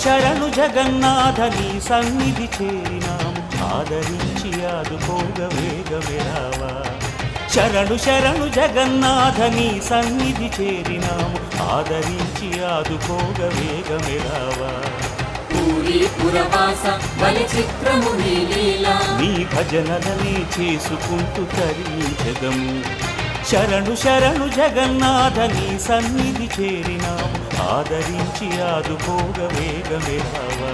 శరణు జగన్నాథ నీ సన్నిధి చేరినాము ఆదరించి ఆదుకోగ వేగమే రావా శరణు శరణు జగన్నాథ నీ సన్నిధి చేరినాము ఆదరించి ఆదుకోగ వేగమే రావా నీ భజనలని చేసుకుంటూ తరించదము శరణు శరణు జగన్నాథ నీ సన్నిధి చేరినాము ఆదరించి ఆదుకోగ వేగమే రావా